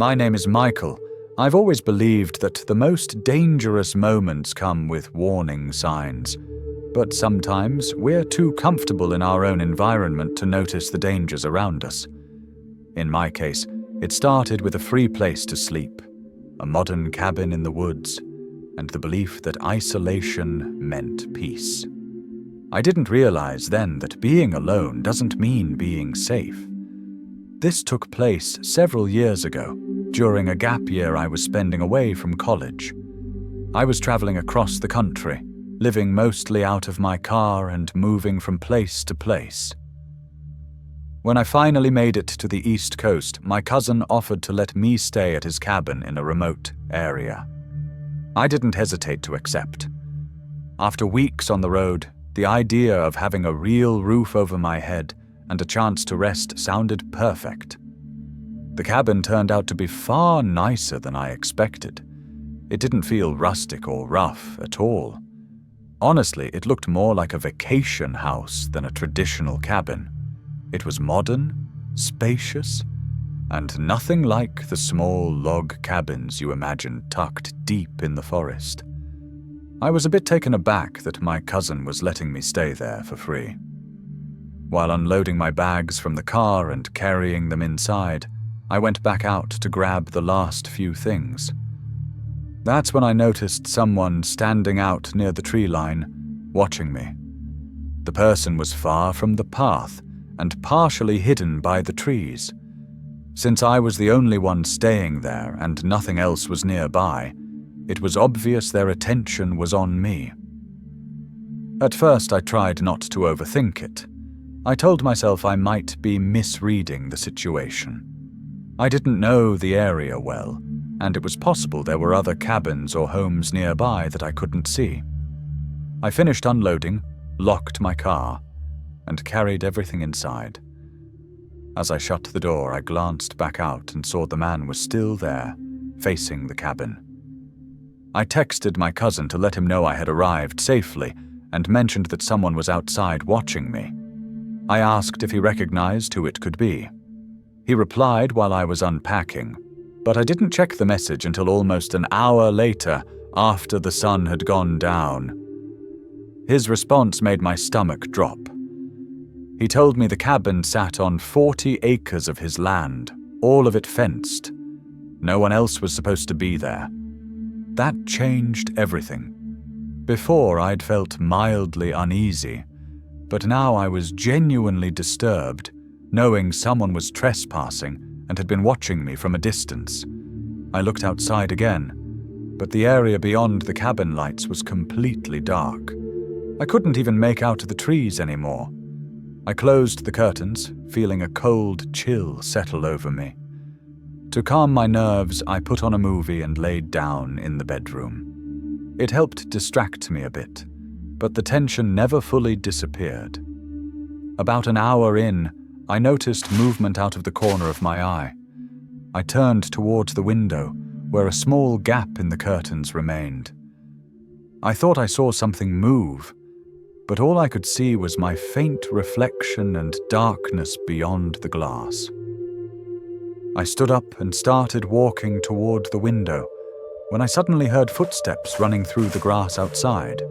My name is Michael. I've always believed that the most dangerous moments come with warning signs. But sometimes we're too comfortable in our own environment to notice the dangers around us. In my case, it started with a free place to sleep, a modern cabin in the woods, and the belief that isolation meant peace. I didn't realize then that being alone doesn't mean being safe. This took place several years ago, during a gap year I was spending away from college. I was traveling across the country, living mostly out of my car and moving from place to place. When I finally made it to the East Coast, my cousin offered to let me stay at his cabin in a remote area. I didn't hesitate to accept. After weeks on the road, the idea of having a real roof over my head and a chance to rest sounded perfect. The cabin turned out to be far nicer than I expected. It didn't feel rustic or rough at all. Honestly, it looked more like a vacation house than a traditional cabin. It was modern, spacious, and nothing like the small log cabins you imagine tucked deep in the forest. I was a bit taken aback that my cousin was letting me stay there for free. While unloading my bags from the car and carrying them inside, I went back out to grab the last few things. That's when I noticed someone standing out near the tree line, watching me. The person was far from the path and partially hidden by the trees. Since I was the only one staying there and nothing else was nearby, it was obvious their attention was on me. At first I tried not to overthink it. I told myself I might be misreading the situation. I didn't know the area well, and it was possible there were other cabins or homes nearby that I couldn't see. I finished unloading, locked my car, and carried everything inside. As I shut the door, I glanced back out and saw the man was still there, facing the cabin. I texted my cousin to let him know I had arrived safely and mentioned that someone was outside watching me. I asked if he recognized who it could be. He replied while I was unpacking, but I didn't check the message until almost an hour later, after the sun had gone down. His response made my stomach drop. He told me the cabin sat on 40 acres of his land, all of it fenced. No one else was supposed to be there. That changed everything. Before, I'd felt mildly uneasy, but now I was genuinely disturbed, knowing someone was trespassing and had been watching me from a distance. I looked outside again, but the area beyond the cabin lights was completely dark. I couldn't even make out the trees anymore. I closed the curtains, feeling a cold chill settle over me. To calm my nerves, I put on a movie and laid down in the bedroom. It helped distract me a bit, but the tension never fully disappeared. About an hour in, I noticed movement out of the corner of my eye. I turned towards the window, where a small gap in the curtains remained. I thought I saw something move, but all I could see was my faint reflection and darkness beyond the glass. I stood up and started walking toward the window when I suddenly heard footsteps running through the grass outside.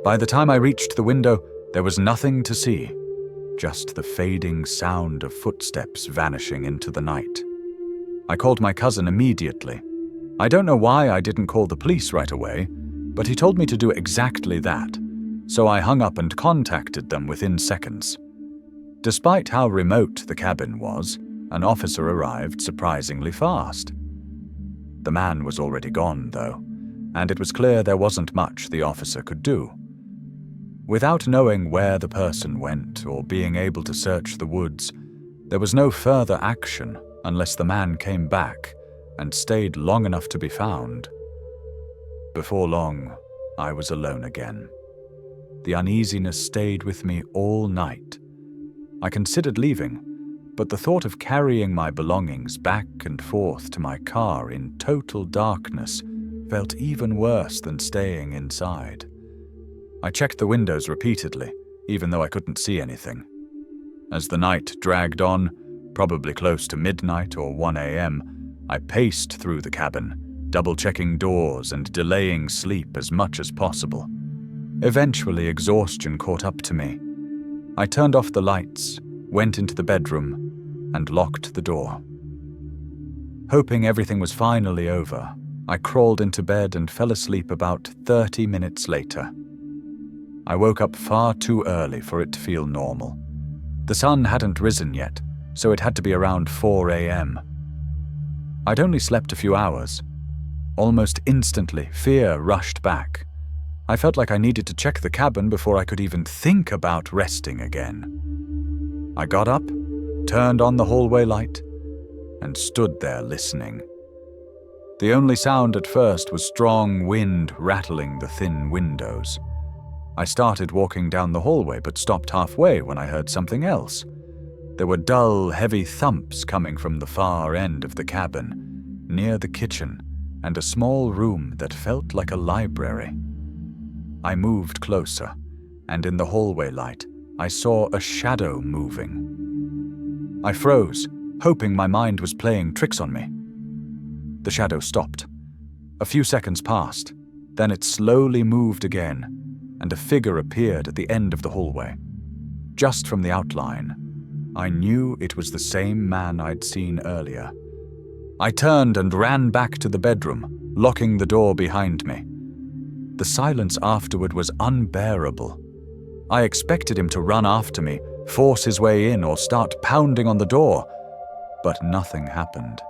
By the time I reached the window, there was nothing to see, just the fading sound of footsteps vanishing into the night. I called my cousin immediately. I don't know why I didn't call the police right away, but he told me to do exactly that, so I hung up and contacted them within seconds. Despite how remote the cabin was, an officer arrived surprisingly fast. The man was already gone, though, and it was clear there wasn't much the officer could do. Without knowing where the person went or being able to search the woods, there was no further action unless the man came back and stayed long enough to be found. Before long, I was alone again. The uneasiness stayed with me all night. I considered leaving, but the thought of carrying my belongings back and forth to my car in total darkness felt even worse than staying inside. I checked the windows repeatedly, even though I couldn't see anything. As the night dragged on, probably close to midnight or 1 a.m., I paced through the cabin, double-checking doors and delaying sleep as much as possible. Eventually, exhaustion caught up to me. I turned off the lights, went into the bedroom, and locked the door. Hoping everything was finally over, I crawled into bed and fell asleep about 30 minutes later. I woke up far too early for it to feel normal. The sun hadn't risen yet, so it had to be around 4 a.m. I'd only slept a few hours. Almost instantly, fear rushed back. I felt like I needed to check the cabin before I could even think about resting again. I got up, turned on the hallway light, and stood there listening. The only sound at first was strong wind rattling the thin windows. I started walking down the hallway but stopped halfway when I heard something else. There were dull, heavy thumps coming from the far end of the cabin, near the kitchen, and a small room that felt like a library. I moved closer, and in the hallway light, I saw a shadow moving. I froze, hoping my mind was playing tricks on me. The shadow stopped. A few seconds passed, then it slowly moved again, and a figure appeared at the end of the hallway. Just from the outline, I knew it was the same man I'd seen earlier. I turned and ran back to the bedroom, locking the door behind me. The silence afterward was unbearable. I expected him to run after me, force his way in, or start pounding on the door, but nothing happened.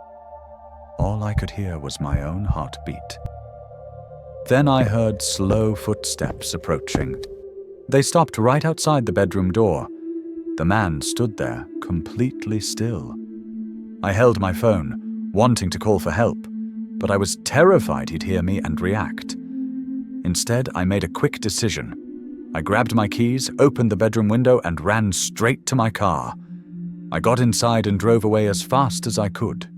All I could hear was my own heartbeat. Then I heard slow footsteps approaching. They stopped right outside the bedroom door. The man stood there, completely still. I held my phone, wanting to call for help, but I was terrified he'd hear me and react. Instead, I made a quick decision. I grabbed my keys, opened the bedroom window, and ran straight to my car. I got inside and drove away as fast as I could.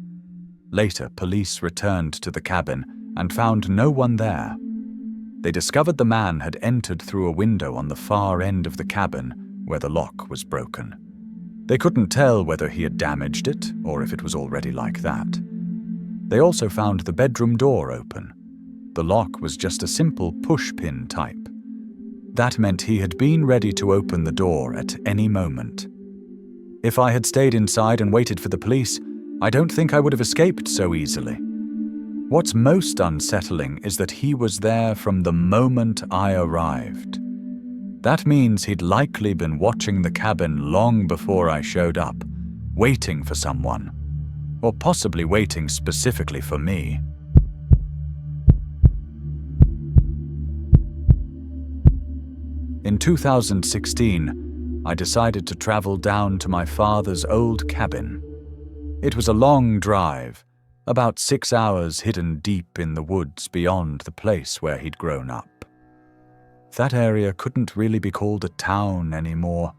Later, police returned to the cabin and found no one there. They discovered the man had entered through a window on the far end of the cabin where the lock was broken. They couldn't tell whether he had damaged it or if it was already like that. They also found the bedroom door open. The lock was just a simple push-pin type. That meant he had been ready to open the door at any moment. If I had stayed inside and waited for the police, I don't think I would have escaped so easily. What's most unsettling is that he was there from the moment I arrived. That means he'd likely been watching the cabin long before I showed up, waiting for someone, or possibly waiting specifically for me. In 2016, I decided to travel down to my father's old cabin. It was a long drive, about 6 hours hidden deep in the woods beyond the place where he'd grown up. That area couldn't really be called a town anymore.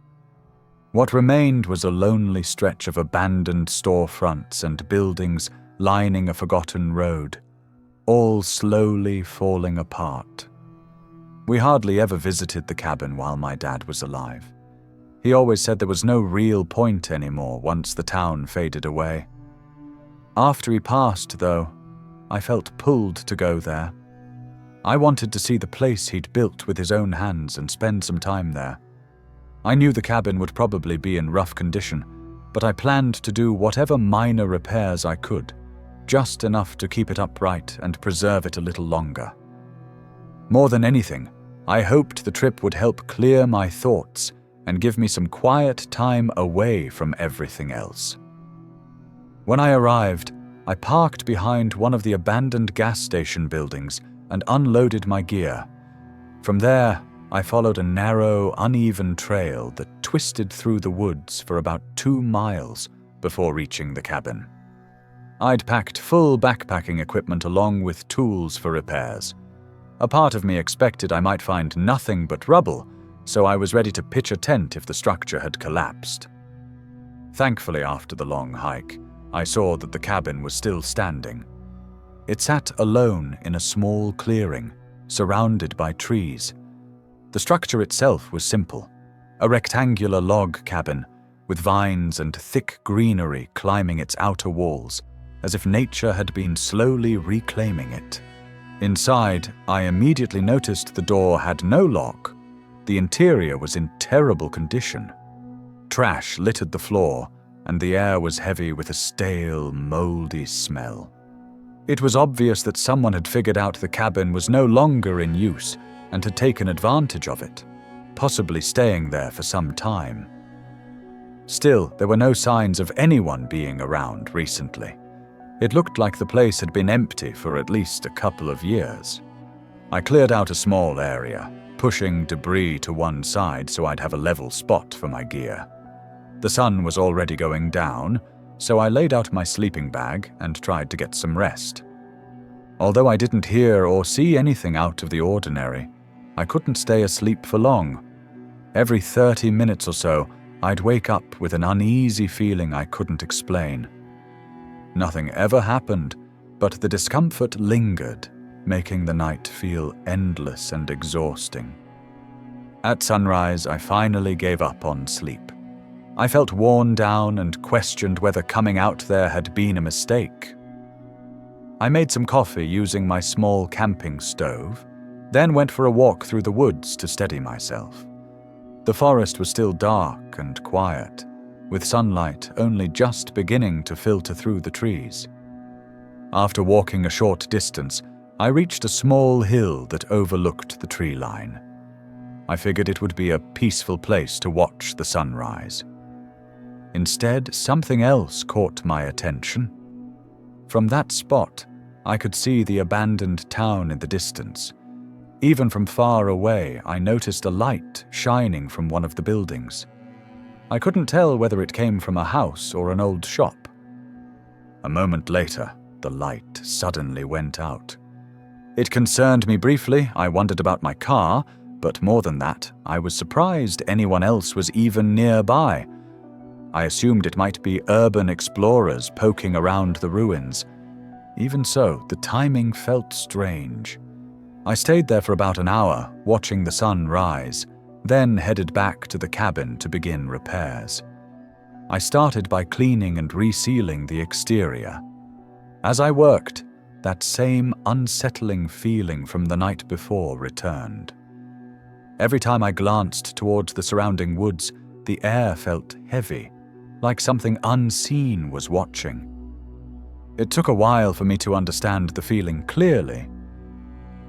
What remained was a lonely stretch of abandoned storefronts and buildings lining a forgotten road, all slowly falling apart. We hardly ever visited the cabin while my dad was alive. He always said there was no real point anymore once the town faded away. After he passed, though, I felt pulled to go there. I wanted to see the place he'd built with his own hands and spend some time there. I knew the cabin would probably be in rough condition, but I planned to do whatever minor repairs I could, just enough to keep it upright and preserve it a little longer. More than anything, I hoped the trip would help clear my thoughts and give me some quiet time away from everything else. When I arrived, I parked behind one of the abandoned gas station buildings and unloaded my gear. From there, I followed a narrow, uneven trail that twisted through the woods for about 2 miles before reaching the cabin. I'd packed full backpacking equipment along with tools for repairs. A part of me expected I might find nothing but rubble, so I was ready to pitch a tent if the structure had collapsed. Thankfully, after the long hike, I saw that the cabin was still standing. It sat alone in a small clearing, surrounded by trees. The structure itself was simple, a rectangular log cabin with vines and thick greenery climbing its outer walls. as if nature had been slowly reclaiming it. Inside, I immediately noticed the door had no lock. The interior was in terrible condition. Trash littered the floor, and the air was heavy with a stale, moldy smell. It was obvious that someone had figured out the cabin was no longer in use and had taken advantage of it, possibly staying there for some time. Still, there were no signs of anyone being around recently. It looked like the place had been empty for at least a couple of years. I cleared out a small area, pushing debris to one side so I'd have a level spot for my gear. The sun was already going down, so I laid out my sleeping bag and tried to get some rest. Although I didn't hear or see anything out of the ordinary, I couldn't stay asleep for long. Every 30 minutes or so, I'd wake up with an uneasy feeling I couldn't explain. Nothing ever happened, but the discomfort lingered, making the night feel endless and exhausting. At sunrise, I finally gave up on sleep. I felt worn down and questioned whether coming out there had been a mistake. I made some coffee using my small camping stove, then went for a walk through the woods to steady myself. The forest was still dark and quiet, with sunlight only just beginning to filter through the trees. After walking a short distance, I reached a small hill that overlooked the tree line. I figured it would be a peaceful place to watch the sunrise. Instead, something else caught my attention. From that spot, I could see the abandoned town in the distance. Even from far away, I noticed a light shining from one of the buildings. I couldn't tell whether it came from a house or an old shop. A moment later, the light suddenly went out. It concerned me briefly. I wondered about my car, but more than that, I was surprised anyone else was even nearby. I assumed it might be urban explorers poking around the ruins. Even so, the timing felt strange. I stayed there for about an hour, watching the sun rise, then headed back to the cabin to begin repairs. I started by cleaning and resealing the exterior. As I worked, that same unsettling feeling from the night before returned. Every time I glanced towards the surrounding woods, the air felt heavy, like something unseen was watching. It took a while for me to understand the feeling clearly,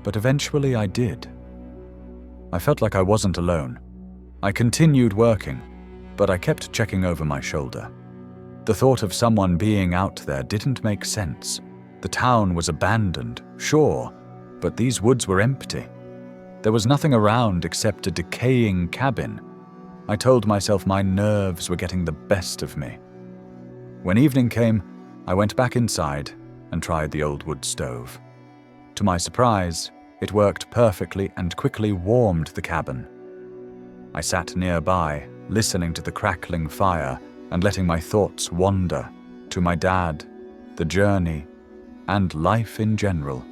but eventually I did. I felt like I wasn't alone. I continued working, but I kept checking over my shoulder. The thought of someone being out there didn't make sense. The town was abandoned, sure, but these woods were empty. There was nothing around except a decaying cabin. I told myself my nerves were getting the best of me. When evening came, I went back inside and tried the old wood stove. To my surprise, it worked perfectly and quickly warmed the cabin. I sat nearby, listening to the crackling fire and letting my thoughts wander to my dad, the journey, and life in general.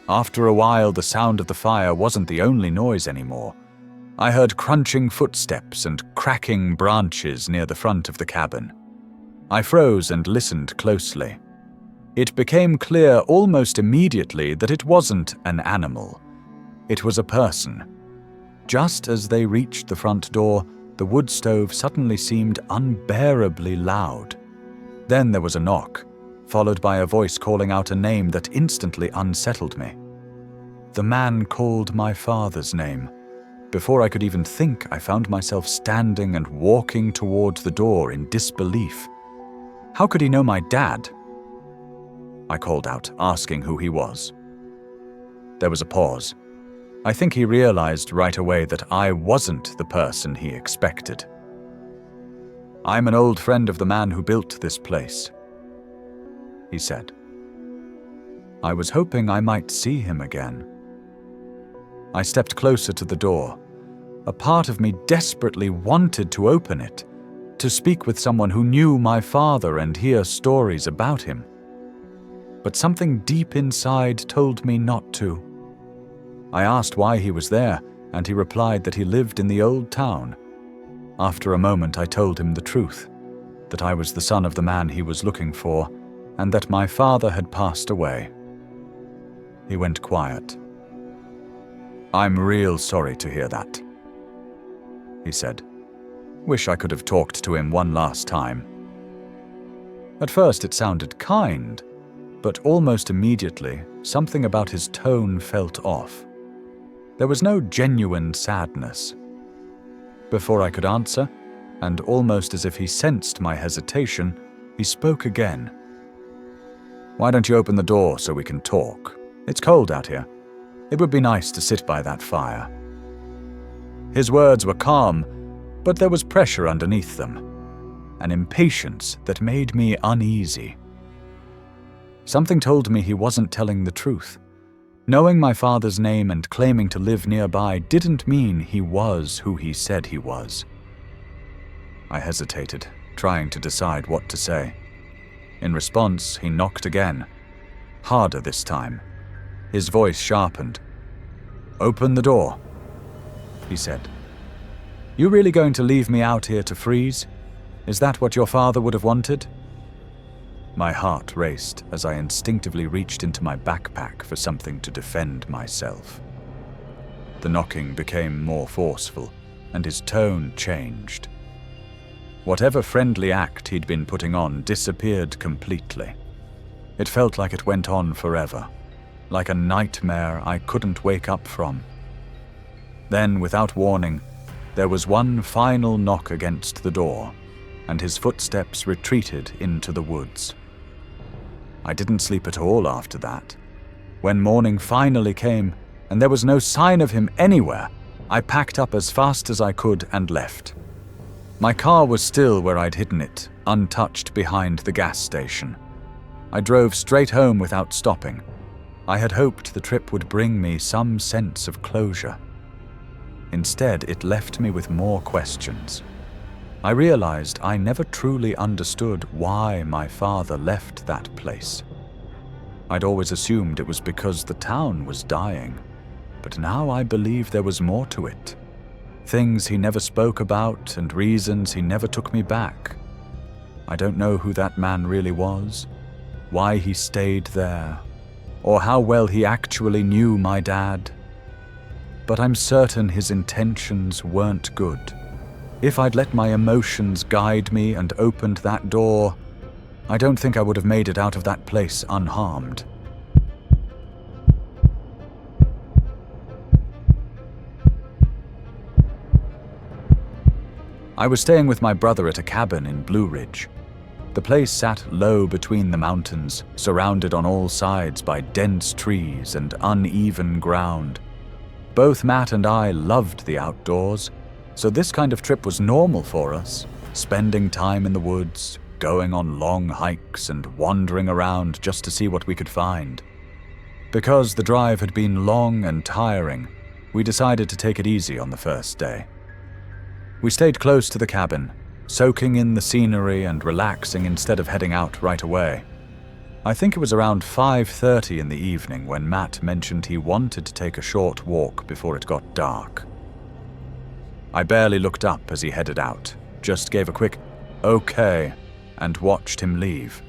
After a while, the sound of the fire wasn't the only noise anymore. I heard crunching footsteps and cracking branches near the front of the cabin. I froze and listened closely. It became clear almost immediately that it wasn't an animal. It was a person. Just as they reached the front door, the wood stove suddenly seemed unbearably loud. Then there was a knock, followed by a voice calling out a name that instantly unsettled me. The man called my father's name. Before I could even think, I found myself standing and walking towards the door in disbelief. How could he know my dad? I called out, asking who he was. There was a pause. I think he realized right away that I wasn't the person he expected. "I'm an old friend of the man who built this place," he said. I was hoping I might see him again. I stepped closer to the door. A part of me desperately wanted to open it, to speak with someone who knew my father and hear stories about him. But something deep inside told me not to. I asked why he was there, and he replied that he lived in the old town. After a moment, I told him the truth, that I was the son of the man he was looking for, and that my father had passed away. He went quiet. "I'm real sorry to hear that," he said. "Wish I could have talked to him one last time." At first it sounded kind, but almost immediately something about his tone felt off. There was no genuine sadness. Before I could answer, and almost as if he sensed my hesitation, he spoke again. "Why don't you open the door so we can talk? It's cold out here. It would be nice to sit by that fire." His words were calm, but there was pressure underneath them, an impatience that made me uneasy. Something told me he wasn't telling the truth. Knowing my father's name and claiming to live nearby didn't mean he was who he said he was. I hesitated, trying to decide what to say. In response, he knocked again, harder this time. His voice sharpened. "Open the door," he said. "You really going to leave me out here to freeze? Is that what your father would have wanted?" My heart raced as I instinctively reached into my backpack for something to defend myself. The knocking became more forceful, and his tone changed. Whatever friendly act he'd been putting on disappeared completely. It felt like it went on forever, like a nightmare I couldn't wake up from. Then, without warning, there was one final knock against the door, and his footsteps retreated into the woods. I didn't sleep at all after that. When morning finally came, and there was no sign of him anywhere, I packed up as fast as I could and left. My car was still where I'd hidden it, untouched behind the gas station. I drove straight home without stopping. I had hoped the trip would bring me some sense of closure. Instead, it left me with more questions. I realized I never truly understood why my father left that place. I'd always assumed it was because the town was dying, but now I believe there was more to it. Things he never spoke about and reasons he never took me back. I don't know who that man really was, why he stayed there, or how well he actually knew my dad. But I'm certain his intentions weren't good. If I'd let my emotions guide me and opened that door, I don't think I would have made it out of that place unharmed. I was staying with my brother at a cabin in Blue Ridge. The place sat low between the mountains, surrounded on all sides by dense trees and uneven ground. Both Matt and I loved the outdoors, so this kind of trip was normal for us, spending time in the woods, going on long hikes and wandering around just to see what we could find. Because the drive had been long and tiring, we decided to take it easy on the first day. We stayed close to the cabin, soaking in the scenery and relaxing instead of heading out right away. I think it was around 5:30 in the evening when Matt mentioned he wanted to take a short walk before it got dark. I barely looked up as he headed out, just gave a quick, "Okay," and watched him leave.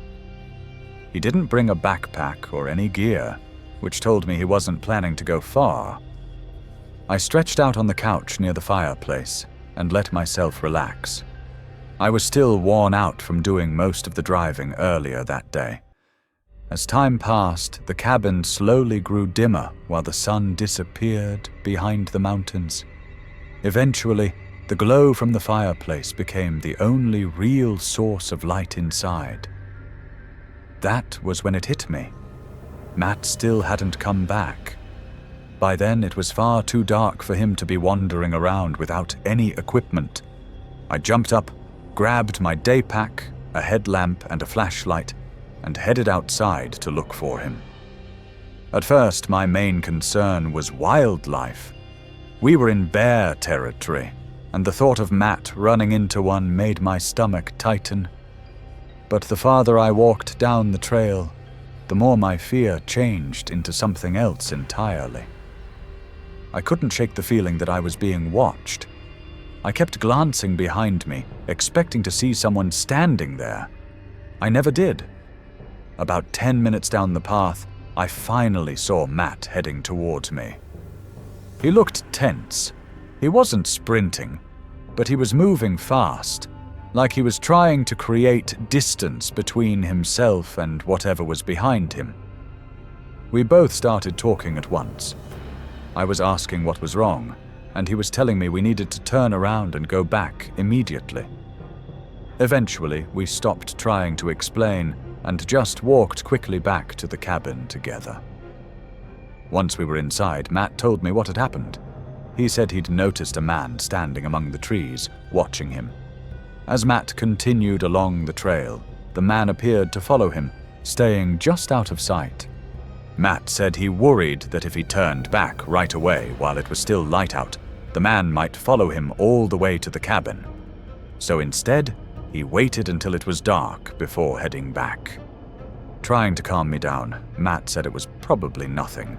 He didn't bring a backpack or any gear, which told me he wasn't planning to go far. I stretched out on the couch near the fireplace and let myself relax. I was still worn out from doing most of the driving earlier that day. As time passed, the cabin slowly grew dimmer while the sun disappeared behind the mountains. Eventually, the glow from the fireplace became the only real source of light inside. That was when it hit me. Matt still hadn't come back. By then, it was far too dark for him to be wandering around without any equipment. I jumped up, grabbed my day pack, a headlamp, and a flashlight, and headed outside to look for him. At first, my main concern was wildlife. We were in bear territory, and the thought of Matt running into one made my stomach tighten. But the farther I walked down the trail, the more my fear changed into something else entirely. I couldn't shake the feeling that I was being watched. I kept glancing behind me, expecting to see someone standing there. I never did. About 10 minutes down the path, I finally saw Matt heading towards me. He looked tense. He wasn't sprinting, but he was moving fast, like he was trying to create distance between himself and whatever was behind him. We both started talking at once. I was asking what was wrong, and he was telling me we needed to turn around and go back immediately. Eventually, we stopped trying to explain and just walked quickly back to the cabin together. Once we were inside, Matt told me what had happened. He said he'd noticed a man standing among the trees, watching him. As Matt continued along the trail, the man appeared to follow him, staying just out of sight. Matt said he worried that if he turned back right away while it was still light out, the man might follow him all the way to the cabin. So instead, he waited until it was dark before heading back. Trying to calm me down, Matt said it was probably nothing.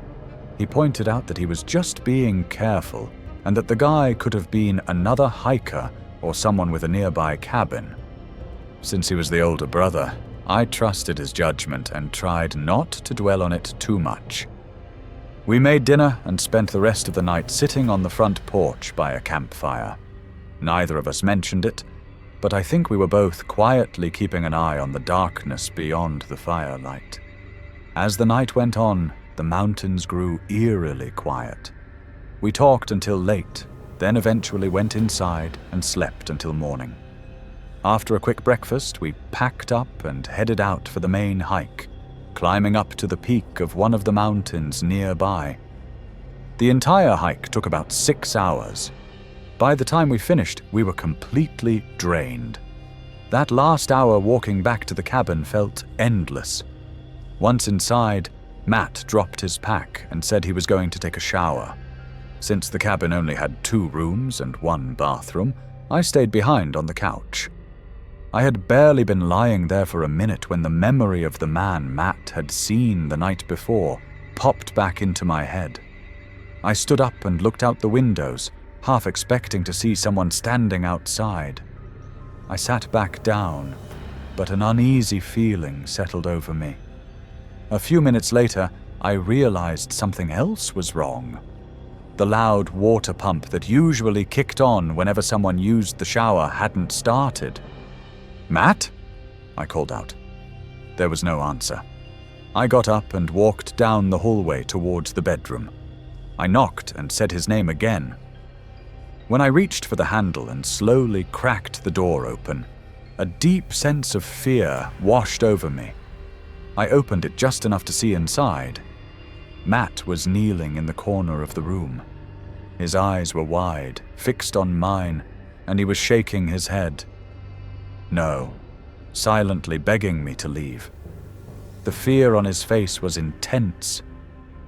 He pointed out that he was just being careful and that the guy could have been another hiker or someone with a nearby cabin. Since he was the older brother, I trusted his judgment and tried not to dwell on it too much. We made dinner and spent the rest of the night sitting on the front porch by a campfire. Neither of us mentioned it, but I think we were both quietly keeping an eye on the darkness beyond the firelight. As the night went on, the mountains grew eerily quiet. We talked until late, then eventually went inside and slept until morning. After a quick breakfast, we packed up and headed out for the main hike, climbing up to the peak of one of the mountains nearby. The entire hike took about 6 hours. By the time we finished, we were completely drained. That last hour walking back to the cabin felt endless. Once inside, Matt dropped his pack and said he was going to take a shower. Since the cabin only had 2 rooms and 1 bathroom, I stayed behind on the couch. I had barely been lying there for a minute when the memory of the man Matt had seen the night before popped back into my head. I stood up and looked out the windows, half expecting to see someone standing outside. I sat back down, but an uneasy feeling settled over me. A few minutes later, I realized something else was wrong. The loud water pump that usually kicked on whenever someone used the shower hadn't started. "Matt?" I called out. There was no answer. I got up and walked down the hallway towards the bedroom. I knocked and said his name again. When I reached for the handle and slowly cracked the door open, a deep sense of fear washed over me. I opened it just enough to see inside. Matt was kneeling in the corner of the room. His eyes were wide, fixed on mine, and he was shaking his head. No, silently begging me to leave. The fear on his face was intense.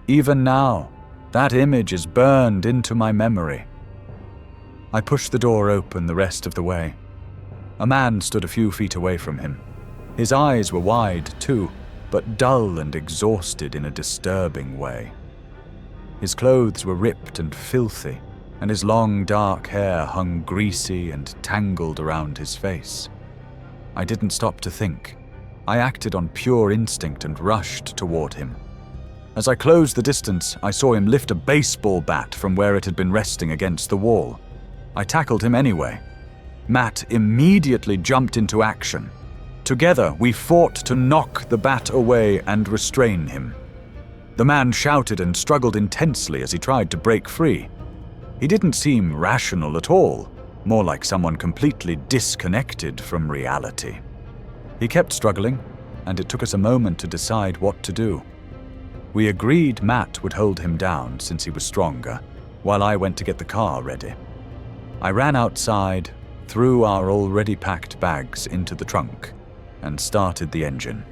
Even now, that image is burned into my memory. I pushed the door open the rest of the way. A man stood a few feet away from him. His eyes were wide too, but dull and exhausted in a disturbing way. His clothes were ripped and filthy, and his long dark hair hung greasy and tangled around his face. I didn't stop to think. I acted on pure instinct and rushed toward him. As I closed the distance, I saw him lift a baseball bat from where it had been resting against the wall. I tackled him anyway. Matt immediately jumped into action. Together, we fought to knock the bat away and restrain him. The man shouted and struggled intensely as he tried to break free. He didn't seem rational at all, more like someone completely disconnected from reality. He kept struggling, and it took us a moment to decide what to do. We agreed Matt would hold him down since he was stronger, while I went to get the car ready. I ran outside, threw our already packed bags into the trunk, and started the engine.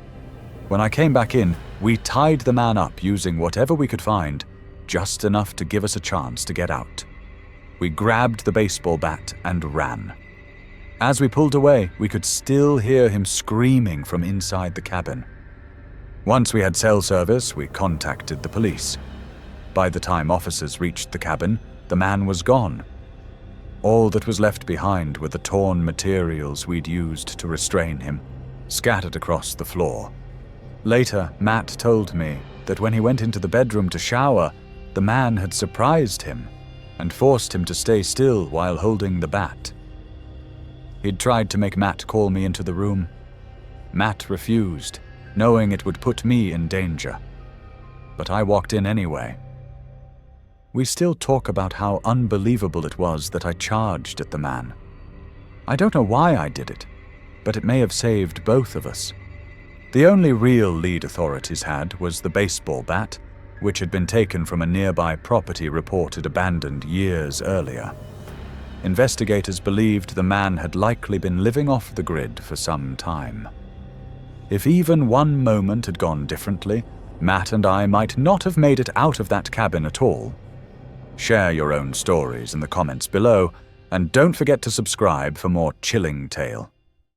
When I came back in, we tied the man up using whatever we could find, just enough to give us a chance to get out. We grabbed the baseball bat and ran. As we pulled away, we could still hear him screaming from inside the cabin. Once we had cell service, we contacted the police. By the time officers reached the cabin, the man was gone. All that was left behind were the torn materials we'd used to restrain him, scattered across the floor. Later, Matt told me that when he went into the bedroom to shower, the man had surprised him and forced him to stay still while holding the bat. He'd tried to make Matt call me into the room. Matt refused, knowing it would put me in danger. But I walked in anyway. We still talk about how unbelievable it was that I charged at the man. I don't know why I did it, but it may have saved both of us. The only real lead authorities had was the baseball bat, which had been taken from a nearby property reported abandoned years earlier. Investigators believed the man had likely been living off the grid for some time. If even one moment had gone differently, Matt and I might not have made it out of that cabin at all. Share your own stories in the comments below, and don't forget to subscribe for more chilling tale.